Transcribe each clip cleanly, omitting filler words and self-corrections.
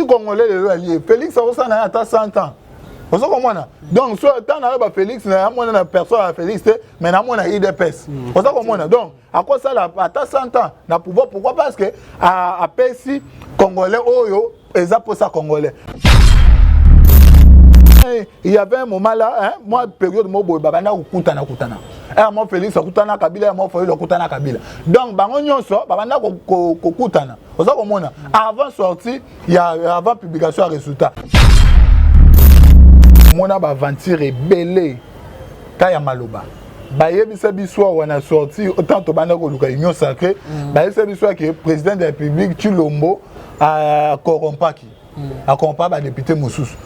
Congolais le allié Félix a atteint 100 ans. Vous savez comment on donc soit tant na Félix na mona personne à Félix mais na mona IDPS. Vous savez comment on donc à quoi ça la atteint 100 ans na pouvoir pourquoi parce que à Pessi Congolais oyo eza pour ça Congolais. Il y avait un moment là hein moi période mo boy babana kutana moi Félix kutana Kabila moi Foyo kutana Kabila donc bango nyonso babana kutana vous savez comment on avant sortie il y a avant publication à résultat mona ba aventure belé kaya maloba bayebisa biso wana sorti autant to bana ko luka union sacrée bayebisa biso que président de la République Chilombo a corrompaki a corrompa ba député Mosusu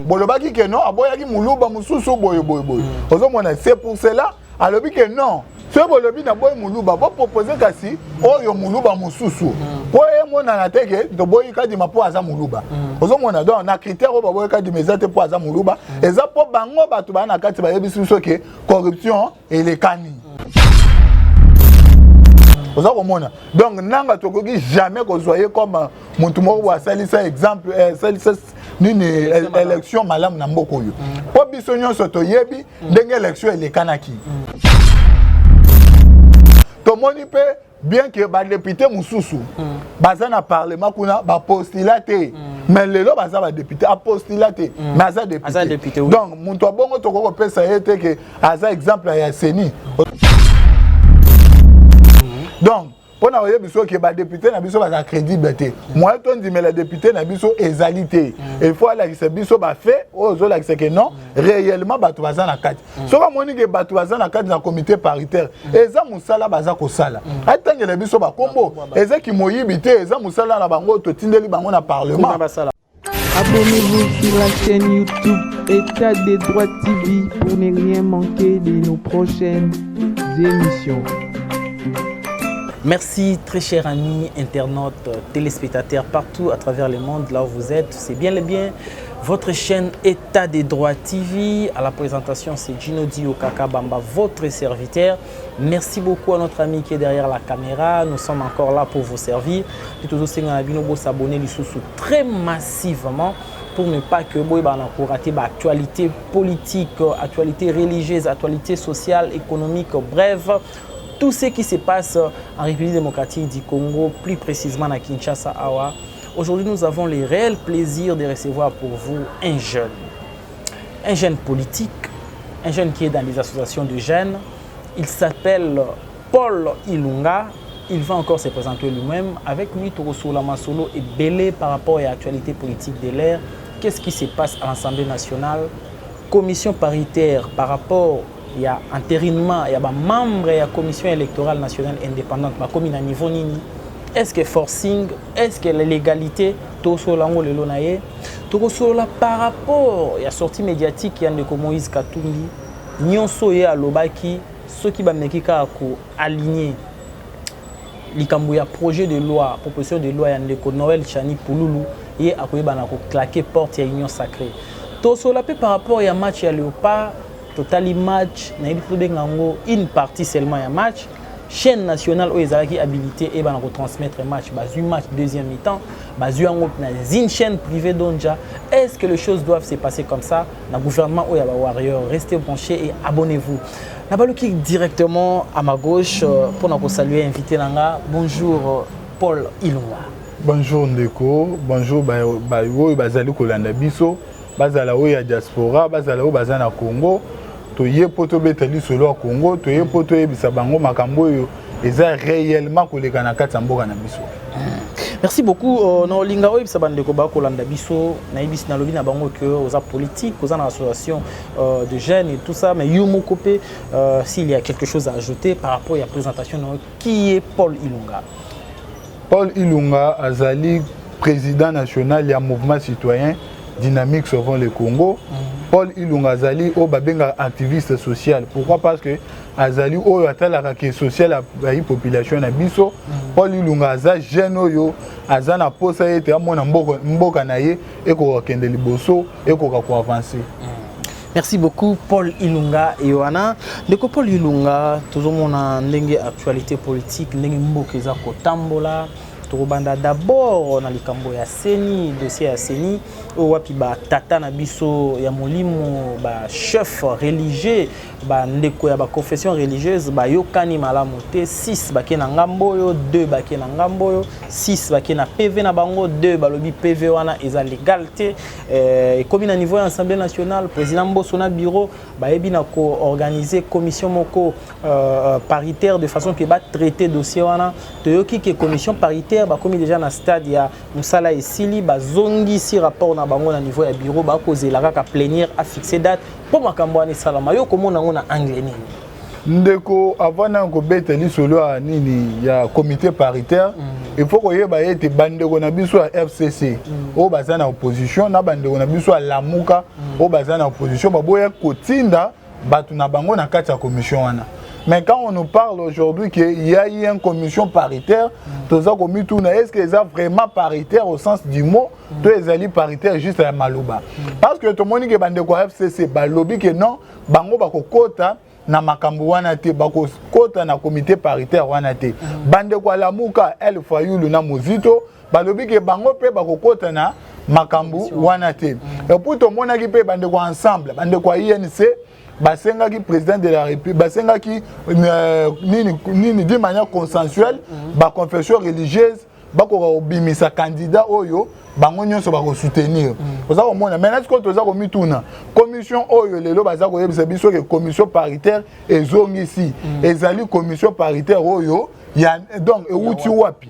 bolobaki que non aboyaki muluba Mosusu boy ozomona c'est pour cela alobi que non ce bolobi na boy muluba bo proposer kasi oyo muluba Mosusu po e mona na teke to boy kadi mapo aza muluba ozomona donc na critère ba boy kadi mezate po aza muluba eza po bango batu bana kati ba yebisi biso que corruption et les cani vous avez compris donc nanga tokoki jamais ko soyez comme muntu moko wa salisa exemple salisa nini élection malamu na mboko yo po biso nyonso to yebi ndenge élection elekanaki to moni pe bien que ba député Mosusu baza na parlement kuna ba postulat mais lelo baza ba député a postulat mais aza député donc muntu bongo to ko pesa yete que aza exemple ya Seni donc pour na oye biso que ba député na biso ba crédibilité moi to ndi mais la député na biso ezalité il faut la que biso ba fait ozo la que non réellement ba to baza na kati so ba moni que ba to baza na kati na comité paritaire eza musala baza ko sala atangela biso ba kombo eza ki moyibité eza musala na bango to tindeli bango na parlement. Abonnez-vous sur la chaîne YouTube État des droits TV pour ne rien manquer de nos prochaines émissions. Merci très chers amis, internautes, téléspectateurs partout à travers le monde, là où vous êtes. C'est bien votre chaîne État des droits TV. À la présentation, c'est Gino Dio Kaka Bamba, votre serviteur. Merci beaucoup à notre ami qui est derrière la caméra. Nous sommes encore là pour vous servir. Et toujours s'abonner très massivement pour ne pas que vous rater l'actualité politique, actualité religieuse, actualité sociale, économique, bref. Tout ce qui se passe en République démocratique du Congo, plus précisément à Kinshasa, Awa. Aujourd'hui, nous avons le réel plaisir de recevoir pour vous un jeune politique, un jeune qui est dans les associations de jeunes. Il s'appelle Paul Ilunga. Il va encore se présenter lui-même. Avec lui, Torosola Masolo est belé par rapport à l'actualité politique de l'ère. Qu'est-ce qui se passe à l'Assemblée nationale? Commission paritaire par rapport il y a entérinement, il y a des membres de la commission électorale nationale indépendante, ma commune à niveau nini. Est-ce que forcing, est-ce que la légalité, tout cela par rapport à la sortie médiatique qui a de Moïse Katumbi, nyonso ya lobaki, ceux qui bamekika ko aligné likambuya projet de loi, proposition de loi ya ndeko Noël Chani Pouloulou et akoyeba na ko claquer porte ya union sacrée. Tout cela par rapport à match ya Léopard Total match, une partie seulement un match. Chaîne nationale où ils ont habilité et va retransmettre un match, match deuxième mi-temps, une chaîne privée d'Onja. Est-ce que les choses doivent se passer comme ça? Le gouvernement où il y a Warrior, restez branchés et abonnez-vous. Nabaluki directement à ma gauche pour nous saluer invité Nanga. Bonjour Paul Ilunga. Bonjour Ndeko, bonjour Bayo Bazali Kolanda Biso, Bazala Oya diaspora, Bazala Bazana Congo. Toye poto betali solo à Congo, toye poto ebisa bango makambo yo eza réellement koleka na kati mboka na biso. Merci beaucoup na olinga oyo ebisa bandeko ba kolanda biso na ibisi na lobi na bango que aux politique, aux associations de jeunes et tout ça mais yo mokopé s'il y a quelque chose à ajouter par rapport à la présentation qui est Paul Ilunga. Paul Ilunga azali président national du mouvement citoyen Dynamique Sauvons le Congo. Paul Ilunga Azali au babenga activiste social. Pourquoi? Parce que Azali au atala qui est social à la population na biso. Paul Ilunga Azali jeune oyo azana posa ete amona mboka naye et ko kende liboso et ko avancer. Merci beaucoup Paul Ilunga et Yohana. Ndeko Paul Ilunga toujours mon ndenge actualité politique ndenge mboka za ko tambola Torobanda d'abord na likambo ya Seni, dossier ya Seni o wapi ba tata na biso ya molimo ba chef religieux ba ndeko ya ba confession religieuse ba yokani malamu te 6 bake na ngambo yo 2 bake na ngambo yo 6 bake na PV na bango 2 balobi PV wana eza légal te ekomi na niveau ya Assemblée nationale président Mbosso na bureau ba yebi na ko organiser commission moko paritaire de façon que ba traiter dossier wana toyoki que commission paritaire ba komi déjà na stade ya musala esili ba zongi si rapport na bango na niveau ya bureau ba kozela kaka plénière a fixer date pour makambo ani salama yo komona ngona anglais nini ndeko avant na ko beteli solo a nini ya comité paritaire il faut que yeba ete bandeko na biso ya FCC o bazana opposition na bandeko na biso ya Lamuka o bazana opposition baboya kotinda batu na bango na kati ya commission wana. Mais quand on nous parle aujourd'hui qu'il y a eu une commission paritaire, est-ce que c'est vraiment paritaire au sens du mot, tous les alliés paritaires juste à Maloba? Parce que tout le monde qui est bandeko FCC, lobby que non, bango bako kota na makambu wana te, bako kota na comité paritaire wana te. Bandeko Lamuka el fayulu na mozito, lobby que bango pe bako kota na makambu wana te. Et pour tout le monde qui pe bandeko ensemble, bandeko INC basenga qui président de la République basenga qui ni de manière consensuelle ba confession religieuse bako bimisa candidat oyo bango nyonso bako soutenir oza ko mona maintenant ko toza ko mituna commission oyo lelo baza ko yebisa biso que commission paritaire ezongi ici ezali commission paritaire oyo ya donc euti wapi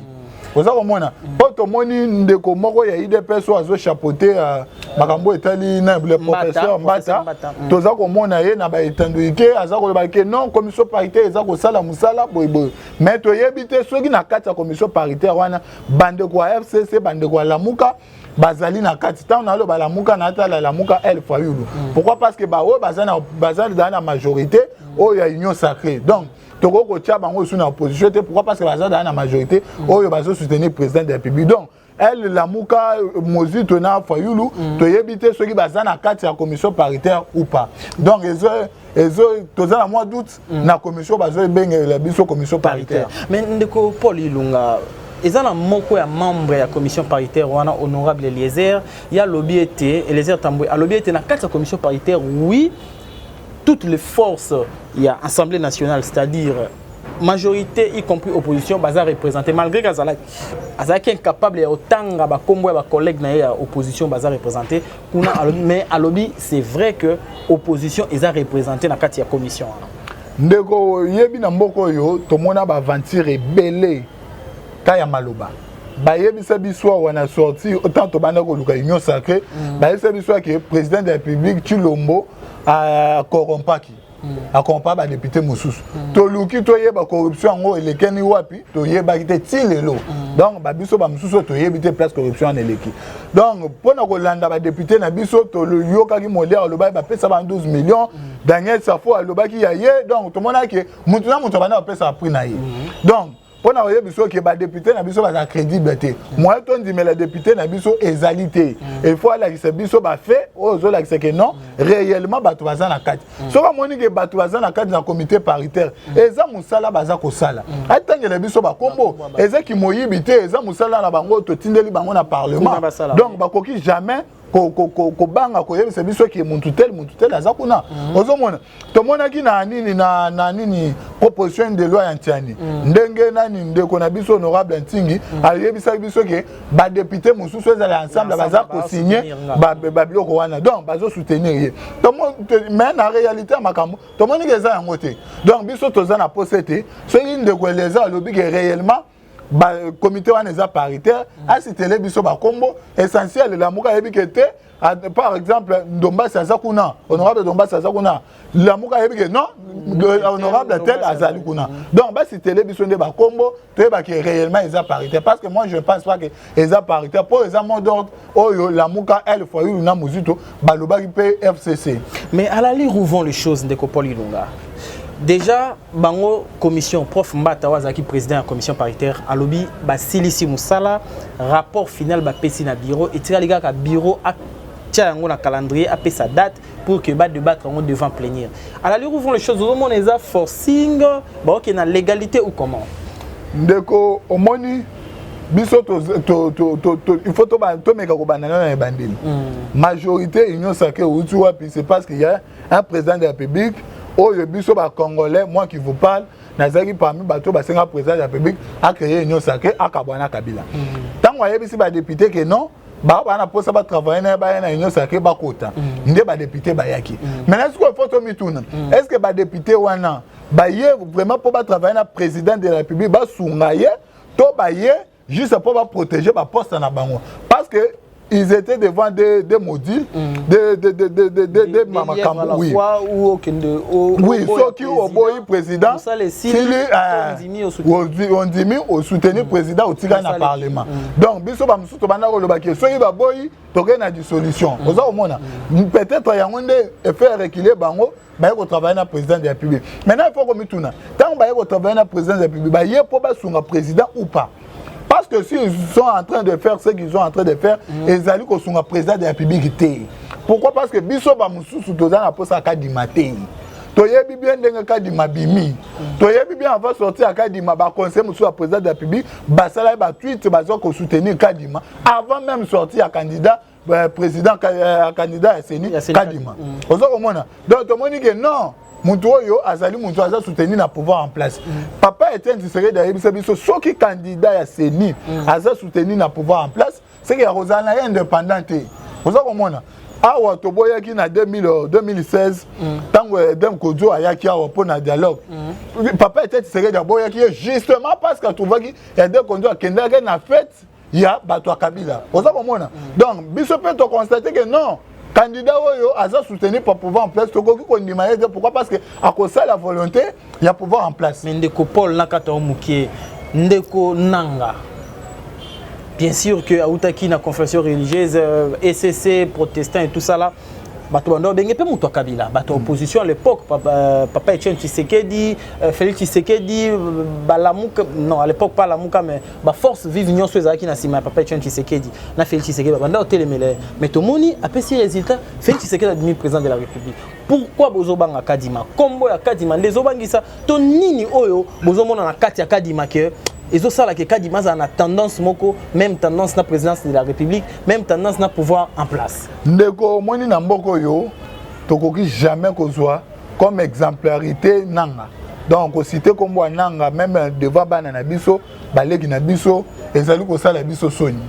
oza ko mona poto moni ndeko moko ya IDPS azo chapeauter makambo etali na le professeur Mbata toza ko mona ye na ba etanduike aza ko ba ke non commission paritaire eza ko sala musala boyboy mais to yebite soki na kati ya commission paritaire wana bandeko ya FCC bandeko ya Lamuka bazali na kati tant na lo ba Lamuka na ata la Lamuka el fayulu pourquoi parce que ba o bazana dans la majorité o ya union sacrée donc Toko tia bango sous na opposition pourquoi parce que bazana dans la majorité oyo bazo soutenir président de la République donc elle Lamuka mozito na fayulu to yebite ceux qui bazana kati ya commission paritaire ou pas donc ezo toza na mois d'août na commission bazo benga la biso commission paritaire mais ndeko Paul Ilunga ezana moko ya membre ya commission paritaire wana honorable Eliezer ya lobby été Eliezer Tambwe a lobby été na kati ya commission paritaire oui toutes les forces il y a Assemblée nationale c'est-à-dire majorité y compris opposition baza représenter malgré qu'azala qui incapable ya otanga ba kombo ya ba collègues na ya opposition baza représenter kuna mais à lobby c'est vrai que opposition eza représenter na kati ya commission ndeko yebi na mboko yo to mona ba aventure ebele ta ya maloba ba yebisa biso wana sorti autant to banda ko luka union sacrée ba yebisa biso que président de la République Chilombo a corrompaki accompagné ba député Moussus to luki to yeba corruption ngo elekeni wapi to yeba kite tilelo donc ba biso ba Moussus to yebite place corruption en eleki donc pona ko landa ba député na biso to yoka ki modèle lo ba pesa ba 12 millions Daniel Safo lo ba ki ya ye donc to mona ke mutu na mutu bana pesa prix na ye donc pona oye biso ke ba député na biso ba crédible te moi to ndime la député na biso ezalité il faut la ki biso ba fait ozo la ki que non réellement ba to baza na kati so ka moni ke ba to baza na kati na comité paritaire eza musala baza ko sala atangela biso ba kombo eza ki moyibi te eza musala na bango to tindeli bango na parlement donc ba koki jamais ko banga ko yebisa biso ki muntu tel aza kuna ozomona to mona ki na nini proposition de loi antiani ndenge nani ndeko na biso honorable Ntingi ayebisa biso ke ba député mususu ezala ensemble baza ko signer ba biloko wana donc bazo soutenir ye to mais na réalité makambo to moni ke za yango te donc biso toza na posete so ndeko eleza lobi ke réellement ba comité wana eza paritaire asitele biso ba kombo essentiel la muka yebike te par exemple Ndomba Sazakuna honorable Ndomba Sazakuna la muka yebike non honorable tel azali kuna donc ba sitele biso nde ba kombo te ba ke réellement eza paritaire parce que moi je pense pas que eza paritaire pour eza mot d'ordre oyo la muka elle fois na muzito ba lobaki pe FCC mais à la lire où vont les choses ndeko Paul Ilunga. Déjà, bango commission prof Mbata wazaki président de la commission paritaire à lobby ba silisi musala rapport final ba pesi na bureau et tira les gars ka bureau a tiango na calendrier a sa date pour que ba débattre devant plénière. À la où vont les choses au monde eza forcing ba OK na légalité ou comment? Ndeko omoni biso il faut to meka ko banana na bandeli majorité union sacrée outu wapi c'est parce qu'il y a un président de la République oyo biso ba congolais moi qui vous parle nazaki parmi bato basenga président de la République a créé union sacrée akabwana Kabila tant wa yebisi ba député que non ba na posa ba travailler na union sacrée ba kota nde ba député ba yaki maintenant est-ce qu'il faut to mituna est-ce que ba député wana ba ye vraiment pour ba travailler na président de la République ba sungaye to ba ye juste pour protéger ma poste en bango parce que ils étaient devant des modules des mamakambo oui oui ceux qui ont boyi président on dit au soutenir président au tika na parlement donc biso ba musuto bana ko lobaki ceux qui ba boyi toke na dissolution oza omona peut-être yango nde faire reculer bango ba ko travailler na président de la République maintenant il faut que mituna tant ba ko travailler na président de la République ba ye pour ba sunga président ou pas. Parce que s'ils sont en train de faire ce qu'ils sont en train de faire, ils allaient qu'on soit président de la République. Pourquoi? Parce que biso ba mususu tozana pour ça kadima te. Toyebi bien denga kadima bimi. Toyebi bien avant sortir à kadima ba conseil mususu président de la République, ba sala ba tweet ba zo ko soutenir kadima avant même sortir à candidat président candidat à Séni kadima. Ozo komona. Donc to moni que non. Mutuoyo azali mutu aza soutenir na pouvoir en place. Papa était diséré d'ailleurs biso ceux qui candidat à Séni aza soutenir na pouvoir en place, c'est que Rosana est indépendante. Vous avez compris? Awa toboya ki na 2016 tango Edem Kojo ayaki awa pour na dialogue. Papa était diséré d'abord ki justement parce que tu vois ki Edem Kojo akendaka na fête ya bato Kabila. Vous avez compris? Donc biso peut constater que non. Candidat oyo aza soutenu pour pouvoir en place tokoki ko ndima ye pourquoi parce que à cause de la volonté il y a pouvoir en place mais ndeko Paul nakata mukie ndeko nanga bien sûr que autaki na confession religieuse ECC protestant et tout ça là bato bando benge pe muto Kabila bato opposition à l'époque papa Etienne Tshisekedi Félix Tshisekedi balamuka non à l'époque pas lamuka mais ba force vive union soezaki na sima papa Etienne Tshisekedi na Félix Tshisekedi banda hotelemele mais tomoni après ces résultats Félix Tshisekedi a devenu président de la République pourquoi bozobanga Kadima kombo ya Kadima ndezobangisa to nini oyo bozomona na kati ya Kadima ke ils ont ça là que Kadima a une tendance moko même tendance na présidence de la République même tendance na pouvoir en place ndeko moni na mboko yo tokoki jamais kozwa comme exemplarité nanga donc cité comme nanga même devant bana na biso baleki na biso ezali ko sala biso soni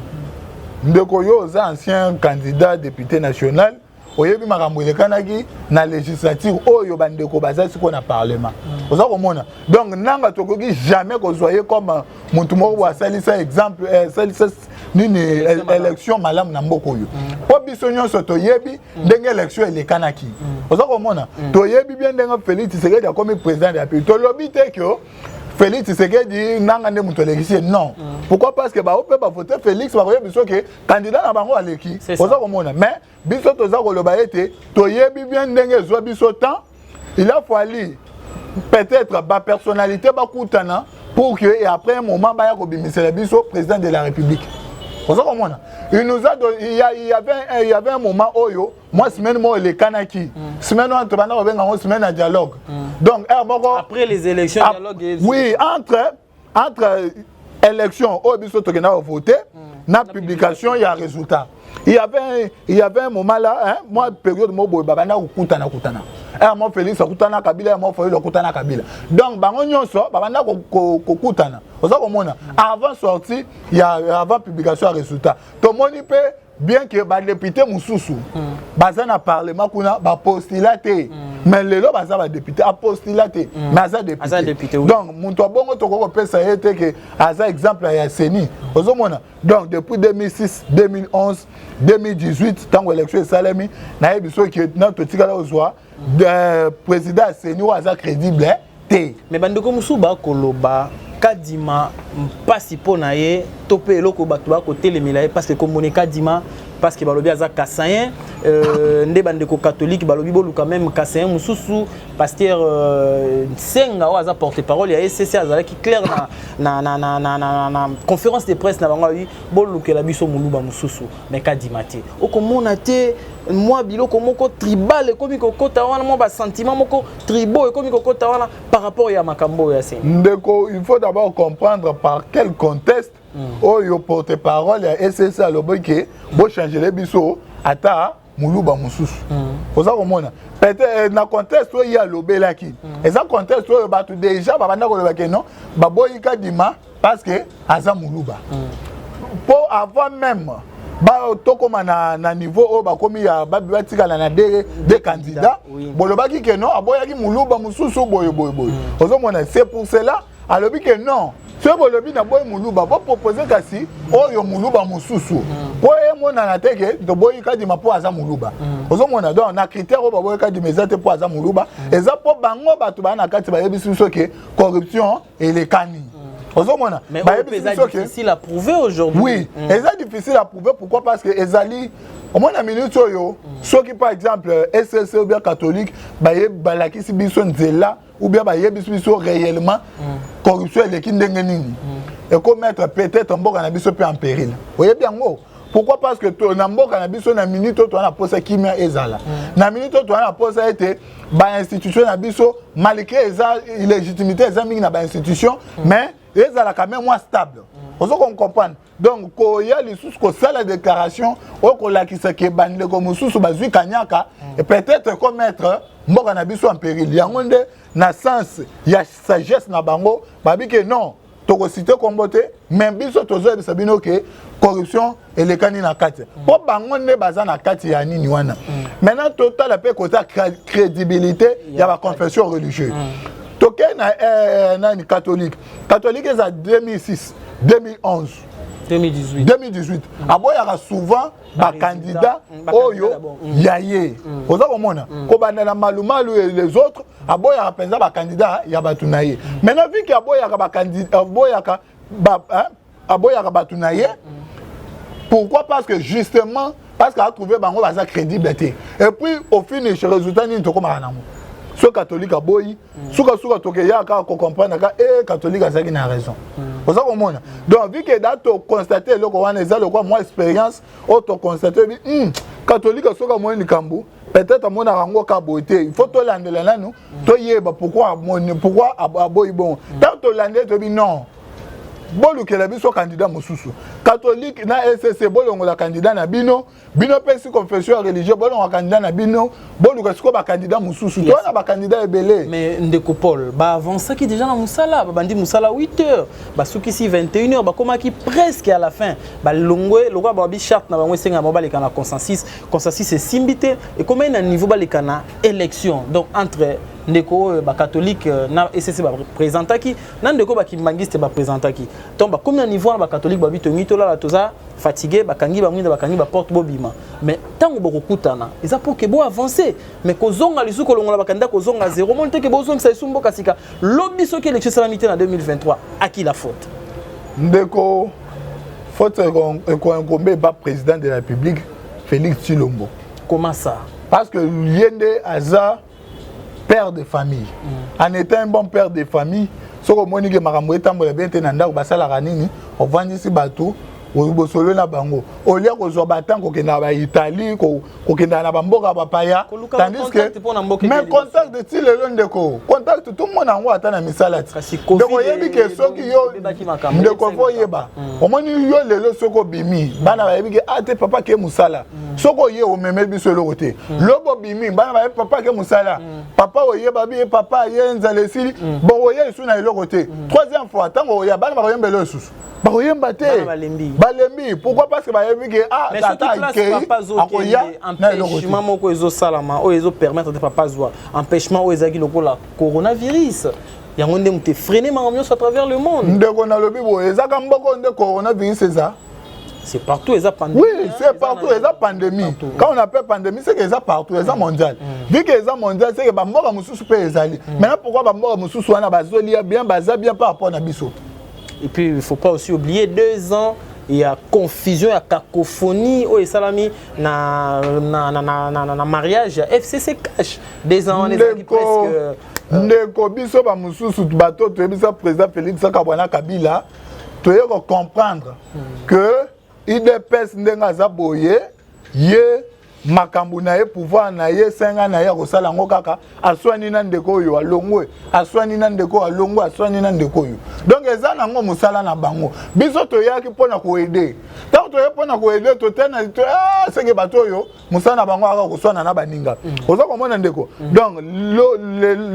ndeko yo za ancien candidat député national oyebi makambo elekanaki na législature oyo bandeko bazasi ko na parlement oza komona donc nanga tokoki jamais kozwaye comme muntu moko wa salisa exemple salisa nini élection malamu na mboko oyo po biso nyonso toyebi ndenge élection elekanaki oza komona toyebi bien ndenge Félix Tshisekedi comme président de la République tolobi te que Félix Tshisekedi nanga nde muto elekisi non pourquoi parce que ba ope ba voter Félix ba koyebi biso que candidat na bango aleki oza komona mais biso toza koloba ete toyebi bien ndenge ezwa biso temps il a fallu peut-être ba personnalité ba kutana pour que et après un moment ba ya ko bimisela biso président de la République oza komona il nous a il y avait un moment oyo moi semaine mo le kanaki semaine entre bana obenga ngo semaine à dialogue donc après les élections dialogue oui entre élection au biso tokena voter na publication il y a résultat il y avait un moment là hein moi période mo boy baba na kutana moi Félix kutana Kabila moi Félix kutana Kabila donc bango nyonso baba na kutana oza komona avant sortie il y a avant publication résultat to moni pe bien que ba député mususu baza na parlement kuna ba postulaté mais lelo baza ba député a postulaté mais aza député donc muntu bongo to ko pesa été que aza exemple ya Séni ozomona donc depuis 2006 2011 2018 tant élection salami na ebiso que na to tikala ozwa de président Séni ou aza crédible té mais bandeko musuba koloba Kadima mpasi pona ye topé eloko bato ba côté les milaye parce que comme on Kadima parce que balobi aza kassayen nde bandeko catholique balobi bolu quand même kassayen mususu pasteur Senga ou aza porte-parole ya SCC azala qui clair na conférence de presse na bango wi bolu ke la biso muluba mususu mais Kadima te okomona te moi biloko moko tribal ekomi kokota wana mo ba sentiment moko tribaux ekomi kokota wana par rapport ya makambo ya Séni ndeko il faut d'abord comprendre par quel contexte oyo porte-parole ya SSA loboke bo changer les biso ata muluba mususu oza komona peut-être na contexte oyo ya lobelaki eza contexte oyo bato déjà babanda kolobaka non baboyi kadima parce que aza muluba pour avant même ba tokoma na niveau oyo bakomi ya batikala na des candidats bolobaki que non aboyaki muluba mususu boye ozomona c'est pour cela alobi que non ce bolobi na boy muluba ba proposer kasi oyo muluba mususu po e mona na teke to boy kadima po aza muluba ozomona donc na critère oyo boy kadima ezate po aza muluba eza po bango bato bana kati ba yebisi biso ke corruption et les cani. Mais c'est difficile à prouver aujourd'hui. Oui, c'est difficile à prouver. Pourquoi? Parce que Ezali, au moins la minute, ceux qui par exemple SSC ou bien catholique, la qui là ou bien réellement corruption et les kindengeni. Et comme mettre peut-être un bon cannabis en péril. Vous voyez bien gros. Pourquoi? Parce que tu as un bon cannabis na minute tu as posé qui met Ezala. Na minute tu as posé été institution na biso malgré les légitimité examine na institution mais Ezala quand même moins stable. On comprend. Donc il y a les sous que la déclaration au kola qui se ke banle comme sous bazui kanyaka et peut-être comme mettre bon cannabis en péril. Il y a na sens il y a sagesse na bango babi que non to cité comboté même biso tozo sabino que corruption et les cani na kati po bango ne baza na kati ya nini wana maintenant total la côté crédibilité il y a la confession religieuse toke na catholique est à 2006 2011 2018 aboyaka souvent ba candidat oyo yaye oza komona ko bandana malumalu et les autres aboyaka penza ba candidat ya batunaye maintenant vu que aboyaka ba candidat aboyaka batunaye pourquoi? Parce que justement parce qu'a trouvé bango baza crédibilité et puis au finish résultat ni toko maranamo ce catholique a boyi suka toke ya ka ko comprendre ka catholique a zaki na raison oza komona donc vu que dato constater le ko wana eza le quoi moi expérience auto constater catholique soka mo ni kambu peut-être mon rango ka boité il faut to landela nanu to yeba pourquoi aboyi bon tant to landé to bi non bolu ke la biso candidat mosusu catholique na SSC bolongo la candidat na bino pesi confession religieuse bolongo candidat na bino bolu ke siko ba candidat mosusu to na ba candidat ebele mais ndeko Paul ba avancer qui déjà na musala ba bandi musala 8h ba suki si 21h ba komaki presque à la fin ba longwe lokwa ba bi charte na bango senga ba lekana consensus c'est simbité et comment na niveau ba lekana élection donc entre ndeko ba catholique na SSC ba présentaki na ndeko ba kimbangiste ba présentaki donc ba comme na niveau ba catholique ba bitongi to la toza fatigué ba kangi ba mwinda ba kangi ba porte bobima mais tango boko kutana eza pour que bo avancer mais ko zonga lisu ko longola ba kanda ko zonga zéro monte que bo zonga sa sumbo kasika lobby soki élection salamité en 2023 à qui la faute ndeko faute ko ngombe ba président de la République Félix Tshilombo. Comment ça? Parce que Yende Aza père de famille. En étant un bon père de famille, ce que moi je makambo etambola bien tenanda basala ranini, on vend ici bateau, au solo na bango. Au lieu que zo batan ko kenda ba Italie, ko kenda na bamboka ba paya, tandis que mais contact de ti le ndeko, contact tout le monde en ata na misala. Donc yebi ke soki yo ndeko fo yeba. O moni yo lelo soko bimi, bana ba yebi ke ate papa ke musala. Soko ye o meme biso lo côté. Lobo bimi, bana ba papa ke musala. Papa o yeba bi papa ye nzale sili, bon o ye suna lo côté. Troisième fois tango ya bana ba yembe lo susu. Balembi. Pourquoi? Parce que bayebi que mais tata ke empêchement moko ezo salama o ezo permettre de papa zoa empêchement o ezaki lokola coronavirus yango ndem te freiner mangamio à travers le monde ndeko na lobi bo ezaka mboko nde coronavirus c'est partout eza pandémie. Oui, c'est partout eza pandémie. Quand on appelle pandémie c'est que eza partout eza mondial. Vu que eza mondial c'est que ba mboka mususu pe ezali. Maintenant pourquoi ba mboka mususu wana bazoli bien baza bien par rapport na biso. Et puis il ne faut pas aussi oublier 2 ans, il y a confusion, il y a cacophonie, au salami na mariage, FCC cash. 2 ans, on est presque. Ndeko biso ba mususu bato to bisa président Félix Kabwana Kabila, tu dois comprendre que IDPS ndenga za boye ye makambu na ye pouvoir na ye senga na ye kosala ngo kaka aswani na ndeko yo alongwe aswani na ndeko alongwe aswani na ndeko yo donc eza nango musala na bango biso to yaki pona ko aider tant to ye pona ko aider to tena to senge bato yo musala na bango aka koswana na baninga oza komona ndeko donc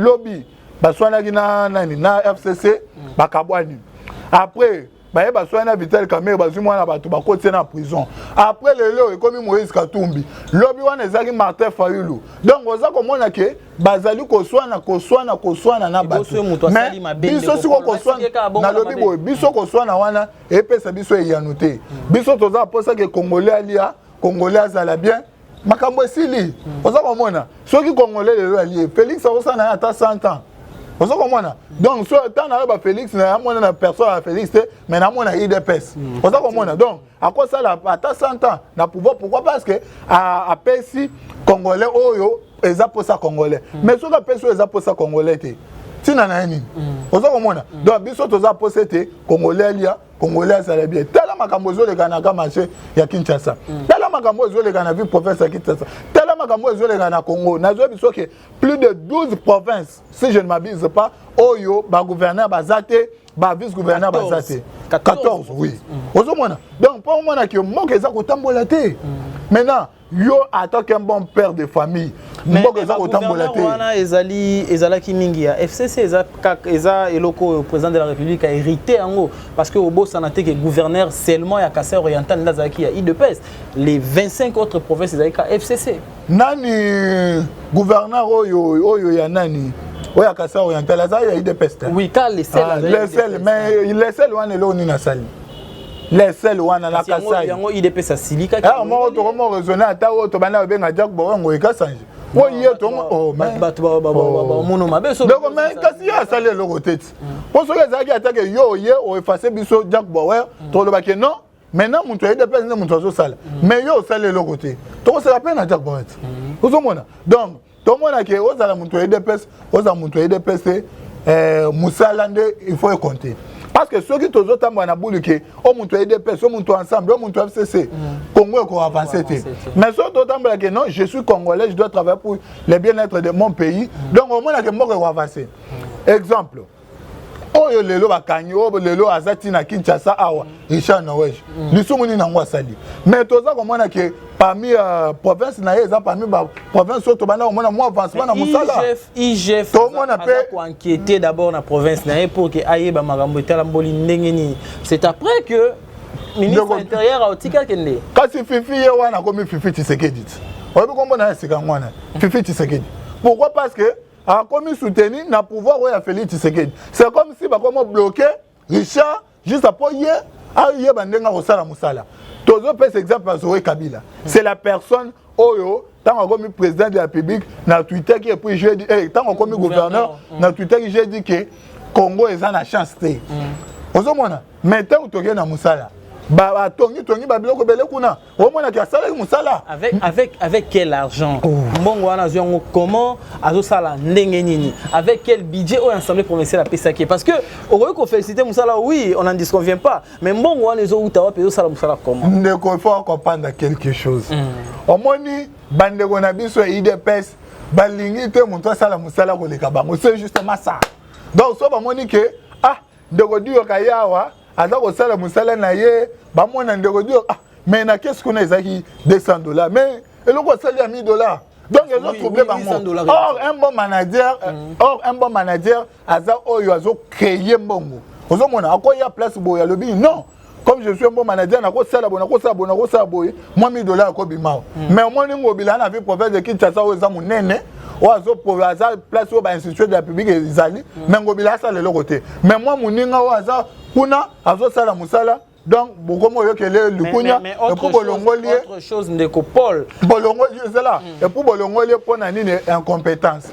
lobby baswana kina nani na FCC bakabwani après baye baswana Vital Kamerhe bazwi mwana bato bakoti na prison après lelo ekomi Moïse Katumbi lobby wana ezaki Martin Fayulu donc oza komona ke bazali koswana na bato mais biso siko koswana na lobby boy biso koswana wana epesa biso eyanote biso toza posa ke Congolais alia Congolais azala bien makambo esili oza komona soki Congolais lelo alie Félix akosana ata 100 ans. Donc, sur le temps, on a Félix, on a personne à Félix, mais on a IDPS. Donc, à quoi ça, à 100 ans, on a pouvoir, pourquoi? Parce que à Pessi, Congolais, Oyo, ils ont pour ça Congolais. Mais sur la Pessi, ils ont pour ça Congolais. Si on a un donc, biso toza posete Congolais lia, Congolais ça bien. Tala makambozo le Ganaka marché ya Kinshasa. Tala makambozo le Gana vu province ya Kinshasa. Tala makambozo le Gana Congo. Nazo biso que plus de 12 provinces, si je ne m'abuse pas, Oyo ba gouverneur bazate, ba vice-gouverneur bazate. 14 oui. Donc pour moi que manque ça ko tambola té. Maintenant, yo attaque un bon père de famille. Mais wana ezali mingi ya FCC eza eloko président de la République a hérité ango parce que au boss sanate que gouverneur seulement ya Kasai oriental là zaki ya IDPS les 25 autres provinces ezali ka FCC nani gouverneur oyo ya nani oya Kasai oriental za ya IDPS oui car les seuls mais les seuls wana lo ni na sali les seuls wana la Kasai yango IDPS asilika ah moi to comment raisonner ata o to bana benga Jack Borongo ekasanje oui to oh mais mono mabeso donc mais kasi ya sali le rotet pour ceux qui zaki attaque yo ye o effacer biso Jack Bower to le baké non maintenant mon toyer de personne mon tozo sale mais yo sali le côté to se rappelle na Jack Bower vous mona donc to mona ke o sala mon toyer de personne o za mon toyer de personne Moussalande il faut compter. Parce que ceux qui sont autant na boule que au monto IDPS, au monto ensemble, au monto FCC, Congo ko avancer. Mais ceux autant que non, je suis congolais, je dois travailler pour le bien-être de mon pays. Donc au moins que moi ko avancer. Exemple. Oyo lelo bakanyo, lelo azati na Kinshasa awa, Richard Nowej. Lisumuni na ngwa sali. Mais toza ko mona ke parmi province na yeza parmi ba province to bana ko mona mo avancement na musala. IGF to mona pe ko inquiéter d'abord na province na pour que aye ba makambo etala mboli ndenge ni. C'est après que ministre intérieur a otika kende. Kasi Fifi ye wana komi Fifi Tshisekedi. Oyo ko mona sika ngwana. Fifi Tshisekedi. Pourquoi? Parce que a commis soutenir na pouvoir ya Félix Tshisekedi. C'est comme si ba comme bloquer Richard juste après hier aye bandenga ko sala musala. Tozo pèse exemple à Zoé Kabila. C'est la personne oyo tant comme président de la République na Twitter qui puis je dis tant comme gouverneur na Twitter qui j'ai dit que Congo est en chance té. Ozomona maintenant to na musala. Ba tongi ba biloko bele kuna. Omona ka sala musala. Avec quel argent? Mbongo wana zongo comment azo sala ndenge nini? Avec quel budget au assemblée provinciale a pesaki? Parce que au lieu qu'on félicite musala oui, on n'en disconvient pas. Mais mbongo wana zo utawa peso sala musala comment? Ndeko il faut comprendre quelque chose. Omoni bandeko na biso IDPS balingi te monto sala musala ko leka bango. C'est justement ça. Donc so ba moni que ndeko dio kayawa azako sala musala na ye ba mona ndeko dio mais na qu'est-ce qu'on a ezaki $200 mais eloko sali ya $1000 donc ils ont trouvé bango or un bon manager aza oyo azo créer mbongo ozomona akoya place boya lobi non comme je suis un bon manager na ko sala bona boye moi $1000 ko bimao mais au moins ngobila na vie province de Kinshasa o za munene oazo pour aza place au ba institut de la République ezali mais ngobila sala le côté mais moi muninga oaza kuna azo sala musala donc beaucoup moyo que le lukunya et pour bolongolier autre chose ndeko Paul bolongolier c'est là et pour bolongolier pour nani incompétence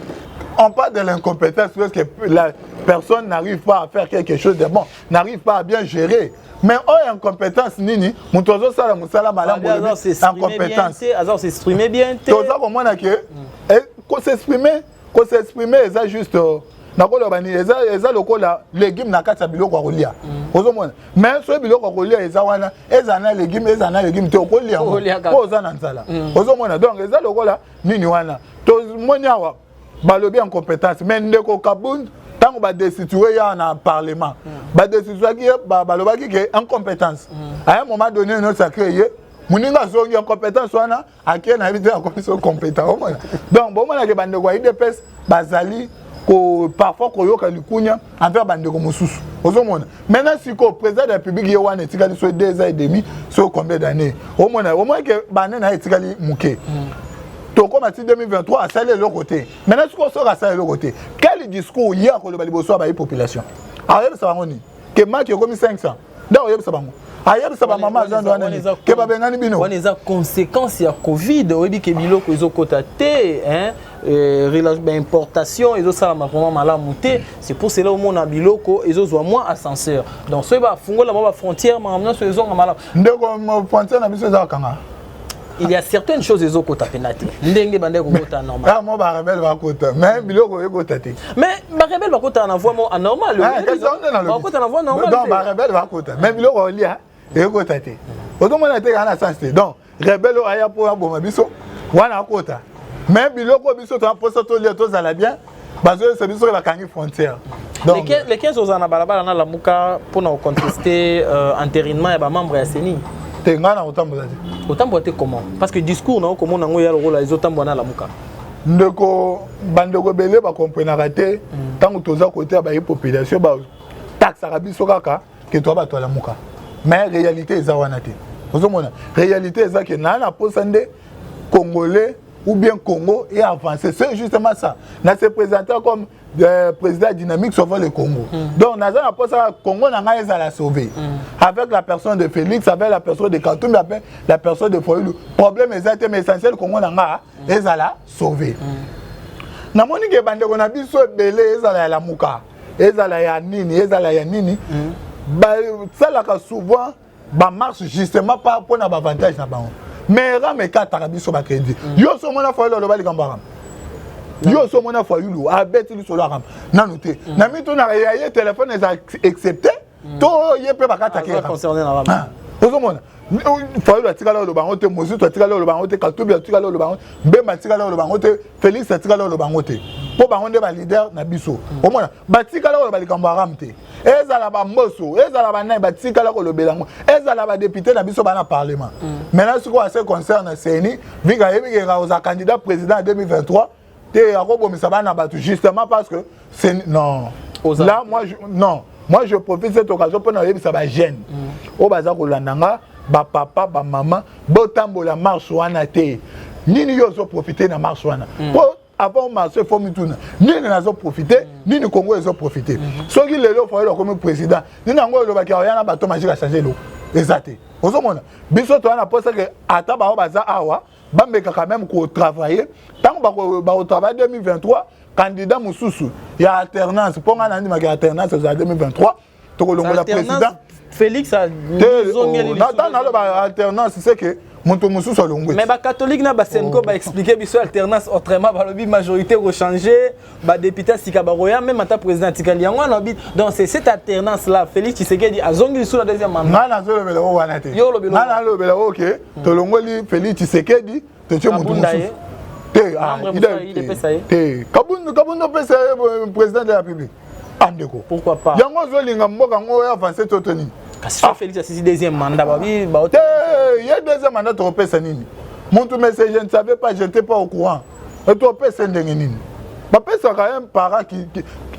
on parle de l'incompétence parce que la personne n'arrive pas à faire quelque chose de bon n'arrive pas à bien gérer mais incompétence nini mutozo sala musala malambo incompétence alors s'exprimer bien toza ko mona que ko s'exprimer ça juste nakolo bani eza lokola légume na kati ya biloko kolia ozomona mais so biloko kolia eza wana eza na légume te okolia ko oza na nzala ozomona donc eza lokola nini wana to moni awa balobi en compétence mais ndeko Kabund tango ba destituer ya na parlement ba destituer ki balobaki ke incompétence à un moment donné notre sacré muninga zongi en compétence wana akie na bité en compétence donc bon mona ke bande ko IDPS bazali ko parfois ko yoka likunya envers bande ko mususu ozomona maintenant si ko président de la République ye wana etikali so 2 ans et demi so combien d'années au moins que bande na etikali muke to comme en 2023 à saler le côté maintenant si ko so à saler le côté quel discours hier ko le baliboso ba population alors ça va ngoni que marque comme 500 donc yebisa bango ayeb saba mama zando wana ke babengani bino wana eza conséquence ya covid oyebi ke biloko ezokota te hein importation ezosala vraiment malamu te c'est pour cela au monde biloko ezozwa moins ascenseur donc so ba fungola ba frontière mamna so ezonga malamu ndeko frontière na biso za kanga il y a certaines choses ezokota penate ndenge bande kokota normal ah mo ba rebelle ba kota mais biloko ekota te mais ba rebelle ba kota na voie mo anormal ba kota na voie normal donc ba rebelle ba kota mais biloko olia ekota te otomona te kana sens te donc rebelle aya po aboma biso wana akota mais biloko biso to posa to lia to zala bien bazo se biso ba kangi frontière donc les 15 aux na balabala na lamuka pour na contester entérinement et ba membre ya CENI te ngana otambola te otambola te comment parce que discours na komona ngo ya lokola ezotambola na lamuka ndeko bandeko belé ba comprendre te tango toza côté ba population ba taxe biso kaka ke to ba to lamuka mais réalité eza wana te ozomona réalité eza que na posande congolais ou bien Congo et avancé c'est justement ça na se présenter comme président dynamique sauvant le Congo donc na za posa Congo na nga eza la sauver avec la personne de Félix avec la personne de Katumbi avec la personne de Foyulu problème exact mais essentiel Congo na nga eza la sauver na moni ke bande ko na biso belé eza la muka eza la ya nini ça là souvent ba marche justement pas pour na avantage na bango mais ram e kata biso ba crédit yo so mona foyulu lo bali kambara yo so mona foyulu abeti li solo ram nanu te na mito na ya téléphone est accepté to yepe ba kata ke concerné na ram ozo mona foyulu atikala lo bango te mosu to atikala lo bango te Katumbi atikala lo bango Mbemba atikala lo bango te Félix atikala lo bango te po bango nde ba leader na biso o mona batikala lo bali kambara ram te ezala ba mboso ezala ba nai batikala ko lobelango ezala ba député na biso bana parlement maintenant ce qui concerne CENI vika yebi ka oza candidat président en 2023 te akobomisa bana batu justement parce que c'est non là moi je profite de cette occasion pour na yebi ça ba jeune o baza ko landanga ba papa ba maman botambola marche wana te nini yo zo profiter na marche wana avant marché forme tout ni nazo profiter ni ni Congo ezo profiter so ki lelo fa comme président ni nango lo baki yana bato magique a changer lo exacté ozomona biso to na posa que ata ba baza awa bambeka quand même ko travailler tant ba au travail 2023 candidat mususu ya alternance ponga na ndima ka alternance za 2023 to ko longola président Félix a dans la alternance c'est que mais les catholiques na basenko ba expliquer biso alternance autrement ba lobi majorité rechanger ba député sikabaroya même ata président tikali yango na bi donc c'est cette alternance là Félix Tshisekedi azongi sur la deuxième mandat na zo lobela o wana te na lobela OK to longoli Félix Tshisekedi to che mutu te il est pesa te kabunda pesa président de la République andeko pourquoi pas yango zo linga mboka ngo avancer totoni parce que Félix a saisi deuxième mandat il y a deuxième mandat to pesa nini montu message je ne savais pas je n'étais pas au courant et to pesa ndenge nini ba pesa quand même parent qui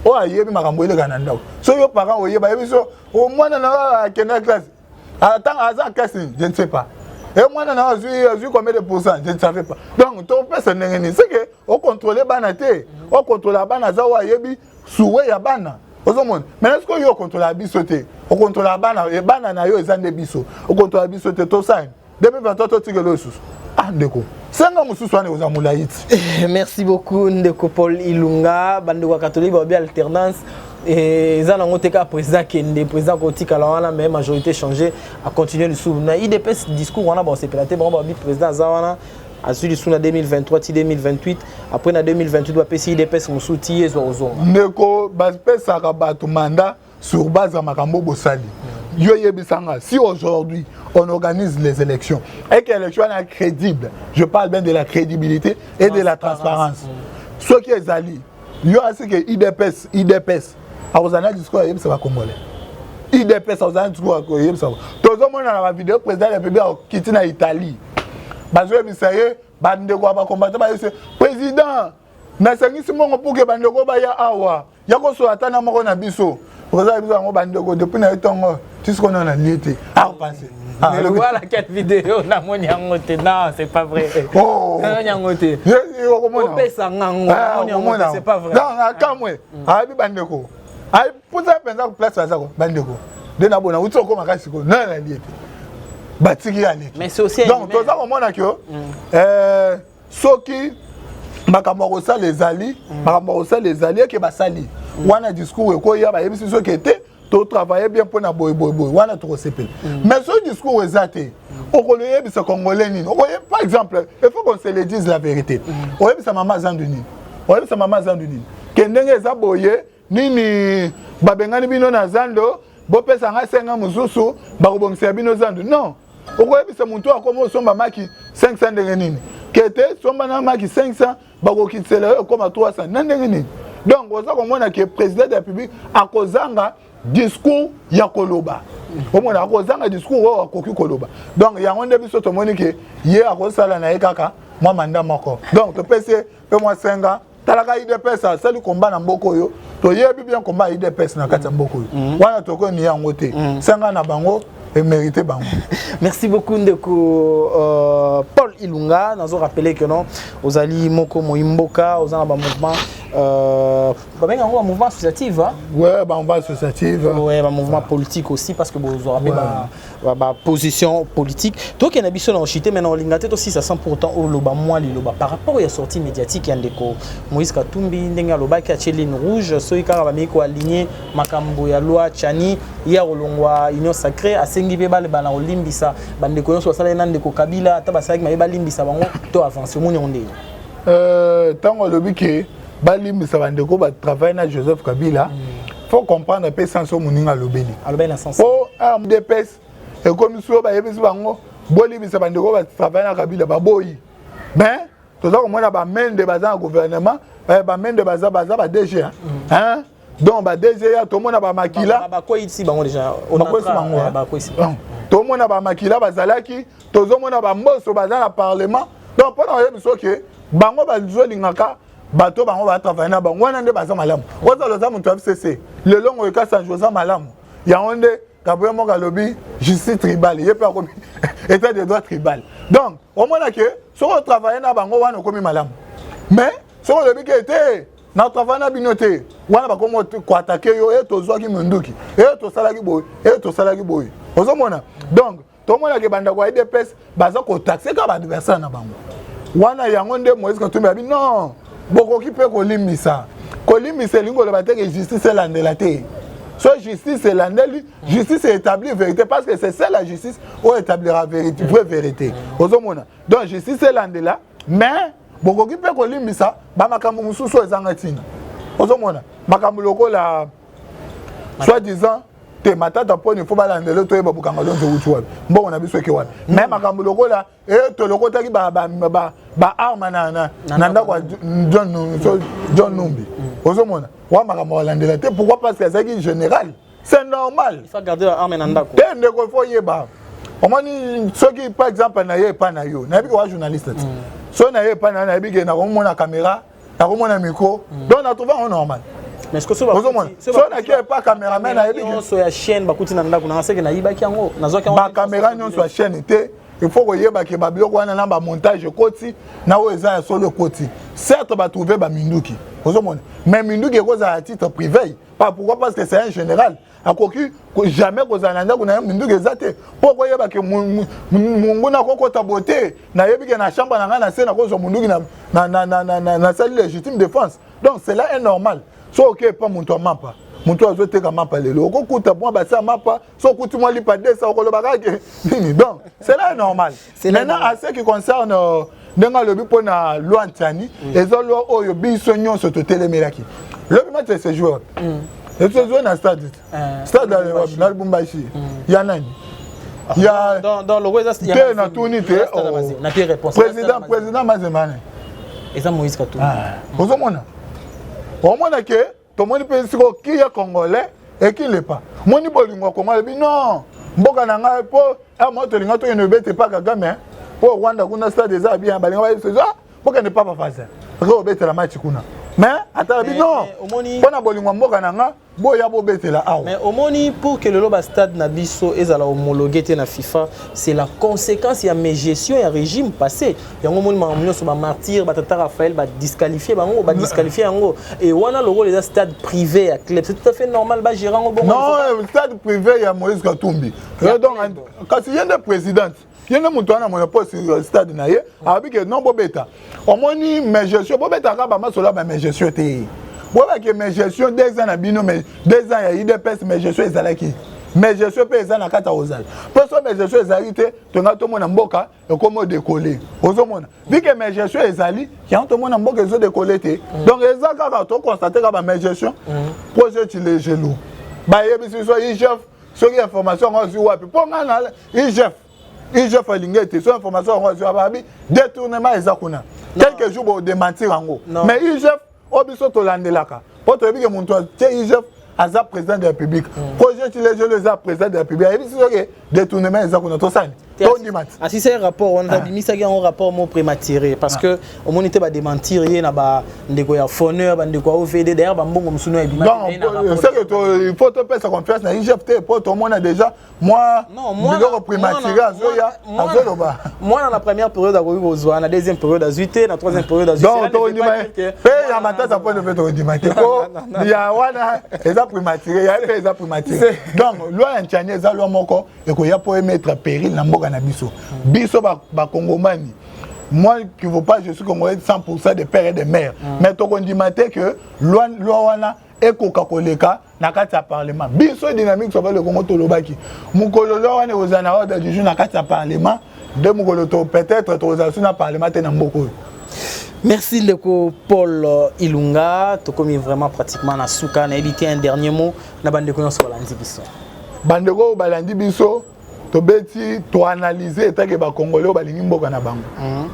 o ayebi makambo ile kana ndao so yo parent oyeba yebiso o mwana na kena classe attends aza classe je ne sais pas et mwana na azui combien de pourcent je ne savais pas donc to pesa ndenge nini c'est que o contrôler bana te o contrôler bana za o ayebi souwe ya bana ozomona mais est-ce que yo contrôler biso te o contrôler bana e bana na yo ezande biso o contrôler biso te to sign 2023 to tigelo susu ah ndeko senga mususu ane oza mulaiti. Merci beaucoup ndeko Paul Ilunga bandeko catholique ba bien alternance et ça nango teka président Kende président kotika la wana mais majorité changé a continuer le sous na IDPS discours wana ba separaté ba président za wana Azuli suna 2023 ti 2028 après na 2028 va pesi IDPS musuti ezo ozonga. Ndeko ba pesa ka bato mandat sur base à makambo bosali. Yo yebisanga si aujourd'hui on organise les élections et que l'élection est crédible, je parle bien de la crédibilité et de la transparence. Ce qui est ali, yo a ce que IDPS a osana discours yebisa ba congolais. IDPS a osana discours yebisa. Tout le monde dans la vidéo président de la République quitte na Italie. Bazo bisaye bandeko ba combattre ba président na sangisi mongo pour que bandeko ba ya awa ya ko so atana moko na biso président biso ngo bandeko depuis na etongo tisiko na liete a passer mais voilà quelle vidéo na moni yangote non c'est pas vrai oh yangote yo ko mona pesa ngango yangote c'est pas vrai non akamwe abi bandeko ai puza penza ko place za ko bandeko de na bona utso ko makasi ko na liete batiki ya leki. Mais c'est aussi donc toza komona que soki makambo ko sa les alliés makambo ko sa les alliés ke basali wana discours ko ya ba yebisi soki était to travailler bien pour na boy wana to sepel mais ce discours ezate on ko le yebisa congolais nini par exemple il faut qu'on se le dise la vérité o yebisa mama Zanduni o yebisa mama Zanduni ke ndenge eza boye nini babengani bino na Zando bo pesa nga senga mususu ba ko bongisa bino Zando non okoyebisa muntu akoma osomba maki 500 ndenge nini kete somba na maki 500 bakokitsela yo koma 300 na ndenge nini donc oza komona ke président de la République akozanga discours ya koloba omona akozanga discours oyo akoki koloba donc yango nde biso tomoni ke ye akosala na ye kaka mwa manda moko donc topese pe mwa senga talaka IDPS asali komba na mboko oyo toyebi bien komba IDPS na kati ya mboko oyo wana tokoni yango te senga na bango et mérité bango. Merci beaucoup Ndeko Paul Ilunga. Nous avons rappelé que non, aux alliés Moko Moimboka, aux un mouvement, un mouvement associatif. Ouais, un mouvement associatif. Ouais, un mouvement politique aussi parce que vous avez ma position politique. Donc il y a des choses en chité maintenant l'ingate aussi ça 100% au loba moi loba par rapport aux sorties médiatiques Ndeko Moïse Katumbi ndenga loba qui a chez ligne rouge soika ba meko aligné makambo ya loi chani ya olongwa union sacrée asengi be bale bana olimbisa bandeko nyonso basala nandeko Kabila ata basaki ma balimbisa bango to avancer moni onde tango lobi ke balimbisa bandeko ba travailler na Joseph Kabila faut comprendre pe sans so moninga lobeli alobeli na sens oh MDPS et comme so ba yebisi bango bolimbisa bandeko ba travailler na Kabila ba boyi ben to za ko mona ba main de bazan gouvernement ba main de bazan ba DG hein donc ba DG ya to mona ba makila ba ko ici bango déjà on a ba ko ici to mona ba makila bazalaki to zo mona ba mboso bazan na parlement donc pendant yebiso ke bango ba zo lingaka bato bango ba travailler na bango wana nde baza malamu oza loza muntu FCC le longo e kasa joza malamu ya onde Gabriel Mogalobi justice tribal yepe akomi état de droit tribal donc au moins que so on travailler na bango wana komi malamu mais so on lobi ke te na travailler na binote wana ba komo ko attaquer yo et to zwa ki munduki et to salaki boy ozo mona donc to mona ke banda kwa IDPS baza ko taxer ka ba adversaire na bango wana yango nde Moïse Katumbi abi non boko ki pe ko limisa lingo le bateke justice landela te so justice landeli justice est établie vérité parce que c'est ça la justice ou établira vérité vraie vérité ozomona donc justice landela mais boko ki pe ko limisa ba makambo mususu ezanga tina ozomona makambo lokola soit disant te matata poni faut balandela to yeba bukanga lonzo utuwa mbongo na biso ke wapi mais makambo lokola to lokota ki ba arma na ndako John Numbi ozomona wa makambo balandela te pourquoi parce que c'est général c'est normal il faut garder l'arme na ndako te ndeko faut yeba omoni soki par exemple na ye pa na yo na bi ko journaliste so na ye pa na bi ke na ko mona caméra na ko mona micro donc na trouver en normal mais est-ce que so na ki pas caméraman na yebi so ya chaîne bakuti na ndako na seke na yibaki yango nazoki ba caméra nyonso ya chaîne te il faut koyeba ke ba biloko wana na ba montage koti na o eza ya solo koti certes ba trouver ba minduki ozomona mais minduki koza à titre privé pas pourquoi parce que c'est un général akoki jamais koza na ndako na minduki ezate pour koyeba ke mungu na kokota beauté na yebi ke na chambre na nga na sena kozo munduki na salle légitime défense donc c'est là est normal so ok pas muntu amapa muntu azoteka mapa lelo okokuta bon basa mapa so kuti moi lipa desa okoloba kake nini donc c'est là normal maintenant à ce qui concerne Denga lobi pour na loi Ntani et zo loi oyo biso nyonso to telemelaki. Le match c'est joueur. Et ce joueur na stade. Stade na Lubumbashi. Ya nani? Ya dans le West il y a na tournité. Na tes réponses. Président Mazemane. Et ça Moïse Katumbi. Ozomona. Omona ke to moni pe siko ki ya congolais et qui l'est pas. Moni bolingo congolais bi non. Mboka na nga po a moto linga to ne bete pas Kagame. Po Rwanda kuna stade des bien balinga ba se ça. Mboka ne pas faire. Parce que bete la match kuna. Mais attends bi non. Pona bolingo mboka na nga boya bo bete la awa. Mais omoni pour que le loba stade na biso ezala homologué na FIFA, c'est la conséquence ya mes gestion ya régime passé. Ya ngomoni mamnyo so ba martyr ba tata Raphaël ba disqualifier bango ba disqualifier yango et wana logo les stades privés à club, c'est tout à fait normal ba gérer ngo bon. Non, stade privé ya Moïse Katumbi. Donc quand il y a des présidents il y a un montant monopole sur le stade naie avec non bobeta. Omoni mes gestion bobeta ka ba masola ba mes gestion té. Voilà que mes gestions 2 ans à bino mais 2 ans il y a IDPS mes gestions ezalaki. Mes gestions paysan na kata ozal. Parce que mes gestions ezalité to nga to mona mboka et comment décoller. Ozomona. Vu que mes gestions ezali, il y a to mona mboka ezo décoller té. Donc ezaka ka to constater ka ba mes gestions projet tu les gelou. Ba yebisi so IGF so ki information on sur wapi. Pour nga na IGF alingete so information on sur wapi détournement ezakuna. Quelques jours pour démentir en gros. Mais IGF obiso to landelaka. Pour te dire que mon toi IGF Aza président de la République. Projet tu les jeunes les président de la République. Et puis c'est détournement exactement tout ça. Si c'est un rapport, on a mis ça un rapport mot prématuré parce que au moins était ba démentir il y a ba ndeko ya phoneur ba ndeko OVD d'ailleurs ba mbongo msuno ebima. Non, c'est que il faut te faire sa confiance na IGFT pour tout le monde a déjà moi ndeko prématuré azoya azoloba. Moi dans la première période à Kozwa, na deuxième période à Zuité, na troisième période à Zuité. Donc to ndima paye ya matata ça peut de faire to ndima ko ya wana eza prématuré ya eza prématuré. Donc loi Ntani eza loi moko et ko ya pour mettre péril na mboka na biso. Biso ba Congomani. Moi qui ne veux pas, je suis congolais 100% de père et de mère. Mais tu as dit que loi wana et Coca-Cola na kati parlement. Biso dynamique sur le Congo tolobaki. Mukolo wana ozana ordre du jour na kati parlement. De mukolo to peut-être autorisation na parlement te na mboko. Merci Ndeko Paul Ilunga, tu commis vraiment pratiquement na souka na éviter un dernier mot na bande ko sur balandi biso. Bande ko balandi biso to beti to analyser et que ba congolais balingi mboka na bango.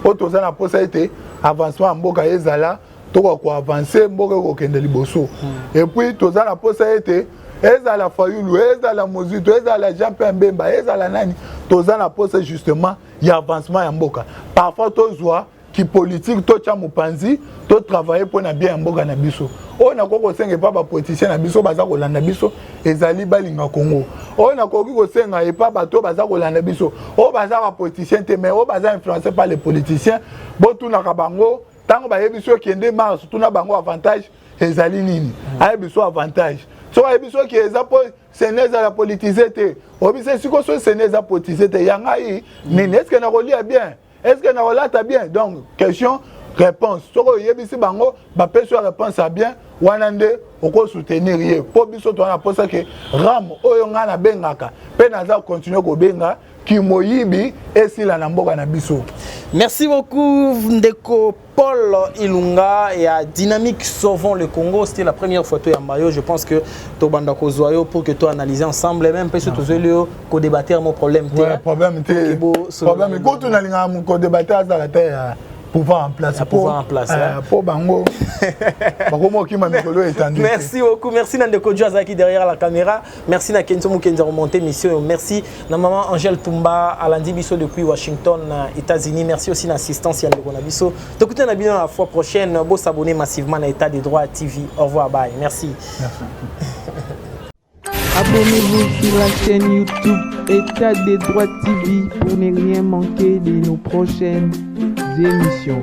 Po to za na posa été avancement mboka ezala to ko avancer mboka ko kende liboso. Et puis to za na posa été ezala Fayulu, ezala Mozito, ezala Jean-Pierre Mbemba, ezala nani to za na posa justement ya avancement ya mboka. Parfois to zoa qui politique to cha mupanzi to travailler pour na bien mboka na biso. On a koko senga pas ba politicien na biso baza ko landa biso ezali balinga Congo. On a koko ko senga et pas bato baza ko landa biso. O baza ba politicien te mais o baza influencé par les politiciens. Bo tuna ka bango tango ba yebiso ki ende mars tuna bango avantage ezali nini. A biso avantage. So a biso ki ezapo seneza la politiser te. O biso siko so seneza politiser te yanga yi nini est-ce que na relia bien? Est-ce que na relate bien? Donc question réponse. Soko yebisi bango ba peso réponse à bien wanande oko soutenir ye. Po biso to na posa que ram oyo nga na bengaka. Pe naza continuer ko benga ki moyibi esila na mboka na biso. Merci beaucoup Ndeko Paul Ilunga et à Dynamique Sauvons le Congo. C'était la première photo à Mayo. Je pense que tu vas Kozoyo pour que tu analyses ensemble et même parce que tu vas débattre mon problème. Ouais, problème c'est problème quand tu n'as pas débattre à la pouvoir en place. Pouvoir en place. Pour bango. Merci beaucoup. Merci Nandeko Djazaki derrière la caméra. Merci na Kenzo Mukenza remonté mission. Merci na maman Angèle Tumba à Landi Bisso depuis Washington, États-Unis. Merci aussi l'assistance Yann de Bisso. T'écoutez on a bien la fois prochaine. Beau s'abonner massivement à État des droits TV. Au revoir, bye. Merci. Abonnez-vous sur la chaîne YouTube État des droits TV pour ne rien manquer de nos prochaines émissions.